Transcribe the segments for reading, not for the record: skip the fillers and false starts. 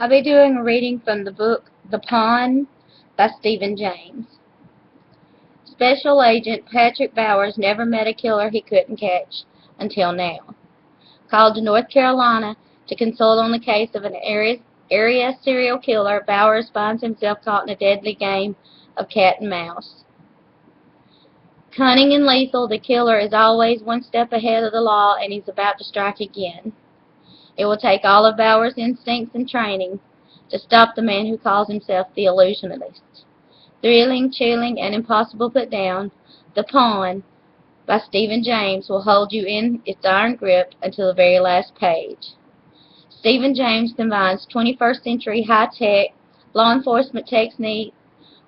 I'll be doing a reading from the book The Pawn by Stephen James. Special Agent Patrick Bowers never met a killer he couldn't catch until now. Called to North Carolina to consult on the case of an area serial killer, Bowers finds himself caught in a deadly game of cat and mouse. Cunning and lethal, the killer is always one step ahead of the law, and he's about to strike again. It will take all of Bowers' instincts and training to stop the man who calls himself the illusionist. Thrilling, chilling, and impossible to put down, The Pawn by Stephen James will hold you in its iron grip until the very last page. Stephen James combines 21st century high-tech law enforcement technique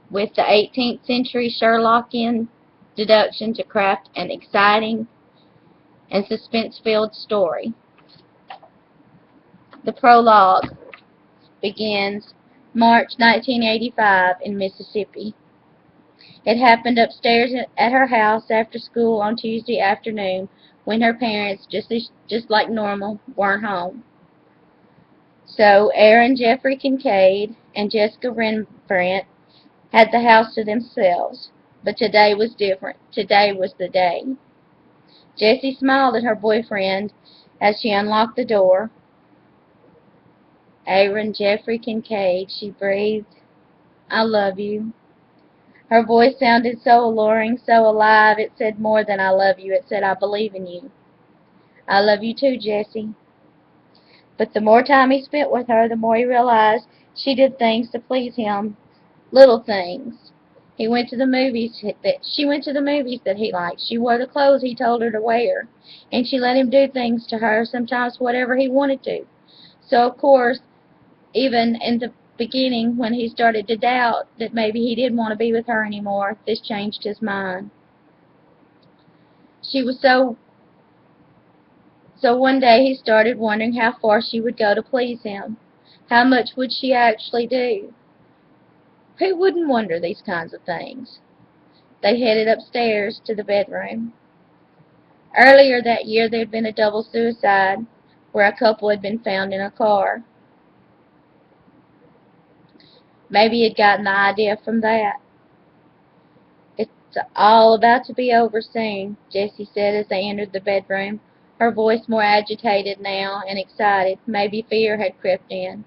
with the 18th century Sherlockian deduction to craft an exciting and suspense-filled story. The prologue begins March 1985 in Mississippi. It happened upstairs at her house after school on Tuesday afternoon when her parents, just like normal, weren't home. So Aaron Jeffrey Kincaid and Jessica Rembrandt had the house to themselves. But today was different. Today was the day. Jessie smiled at her boyfriend as she unlocked the door. Aaron Jeffrey Kincaid, she breathed. I love you. Her voice sounded so alluring, so alive, it said more than I love you. It said, I believe in you. I love you too, Jessie. But the more time he spent with her, the more he realized she did things to please him. Little things. She went to the movies that he liked. She wore the clothes he told her to wear. And she let him do things to her, sometimes whatever he wanted to. So, of course, even in the beginning, when he started to doubt that maybe he didn't want to be with her anymore, this changed his mind. So one day he started wondering how far she would go to please him. How much would she actually do? Who wouldn't wonder these kinds of things? They headed upstairs to the bedroom. Earlier that year there had been a double suicide where a couple had been found in a car. Maybe he had gotten the idea from that. It's all about to be over soon, Jessie said as they entered the bedroom, her voice more agitated now and excited. Maybe fear had crept in.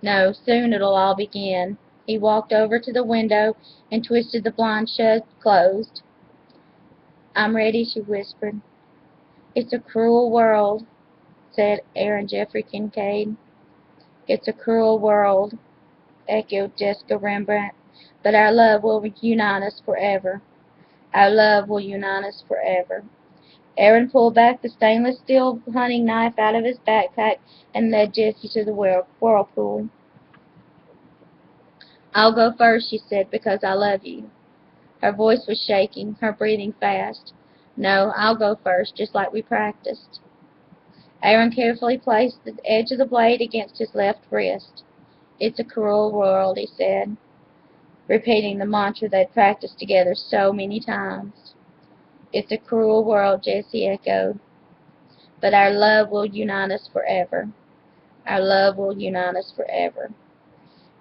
No, soon it'll all begin. He walked over to the window and twisted the blind shut closed. I'm ready, she whispered. It's a cruel world, said Aaron Jeffrey Kincaid. It's a cruel world, echoed Jessica Rembrandt, but our love will unite us forever. Our love will unite us forever. Aaron pulled back the stainless steel hunting knife out of his backpack and led Jessie to the whirlpool. I'll go first, she said, because I love you. Her voice was shaking, her breathing fast. No, I'll go first, just like we practiced. Aaron carefully placed the edge of the blade against his left wrist. It's a cruel world, he said, repeating the mantra they'd practiced together so many times. It's a cruel world, Jessie echoed. But our love will unite us forever. Our love will unite us forever.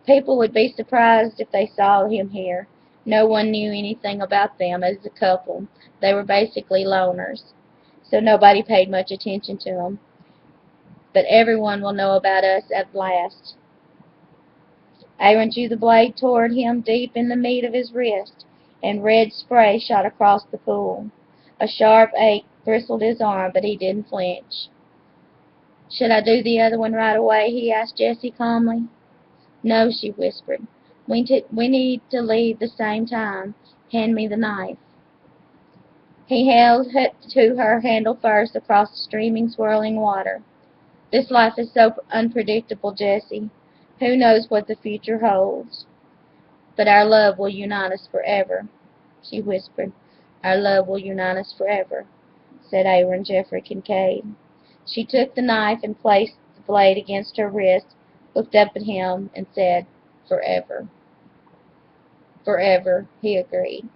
People would be surprised if they saw him here. No one knew anything about them as a couple. They were basically loners, so nobody paid much attention to them. But everyone will know about us at last. Aaron drew the blade toward him deep in the meat of his wrist, and red spray shot across the pool. A sharp ache bristled his arm, but he didn't flinch. Should I do the other one right away? He asked Jessie calmly. No, she whispered. We need to leave the same time. Hand me the knife. He held to her handle first across the streaming, swirling water. This life is so unpredictable, Jessie. Who knows what the future holds? But our love will unite us forever, she whispered. Our love will unite us forever, said Aaron Jeffrey Kincaid. She took the knife and placed the blade against her wrist, looked up at him, and said, Forever. Forever, he agreed.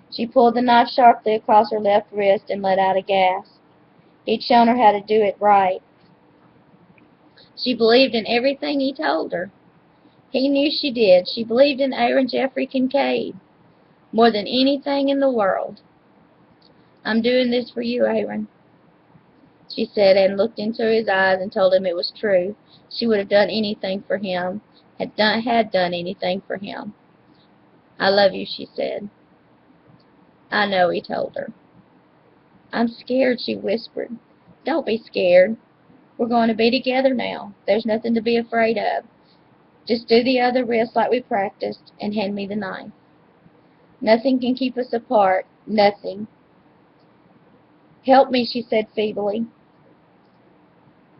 She pulled the knife sharply across her left wrist and let out a gasp. He'd shown her how to do it right. She believed in everything he told her. He knew she did. She believed in Aaron Jeffrey Kincaid more than anything in the world. "I'm doing this for you, Aaron," she said, and looked into his eyes and told him it was true. She would have done anything for him, had done anything for him. "I love you," she said. "I know," he told her. "I'm scared," she whispered. "Don't be scared. We're going to be together now. There's nothing to be afraid of. Just do the other wrist like we practiced, and hand me the knife. Nothing can keep us apart. Nothing." "Help me," she said feebly.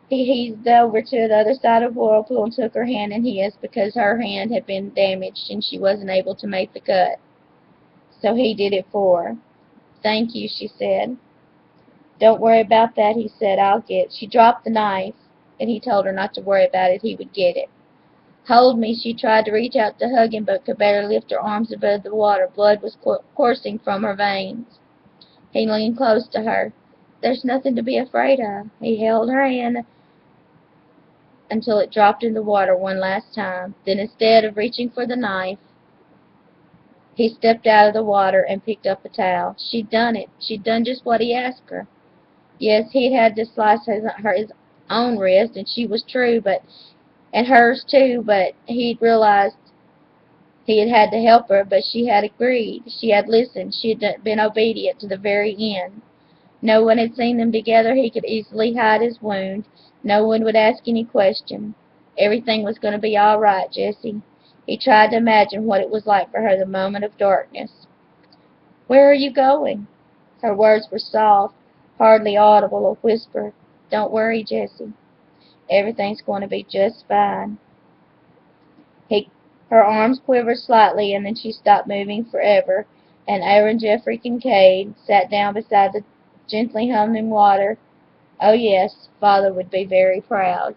He eased over to the other side of the whirlpool and took her hand in his, because her hand had been damaged and she wasn't able to make the cut. So he did it for her. "Thank you," she said. "Don't worry about that," he said. "I'll get." She dropped the knife, and he told her not to worry about it. He would get it. "Hold me." She tried to reach out to hug him, but could barely lift her arms above the water. Blood was coursing from her veins. He leaned close to her. "There's nothing to be afraid of." He held her hand until it dropped in the water one last time. Then, instead of reaching for the knife, he stepped out of the water and picked up a towel. She'd done it. She'd done just what he asked her. Yes, he'd had to slice his own wrist, and she was true, and hers too, but he'd realized he had had to help her, but she had agreed. She had listened. She had been obedient to the very end. No one had seen them together. He could easily hide his wound. No one would ask any question. Everything was going to be all right, Jessie. He tried to imagine what it was like for her the moment of darkness. "Where are you going?" Her words were soft, hardly audible, a whisper. "Don't worry, Jessie. Everything's going to be just fine." He, her arms quivered slightly, and then she stopped moving forever, and Aaron Jeffrey Kincaid sat down beside the gently humming water. Oh yes, Father would be very proud.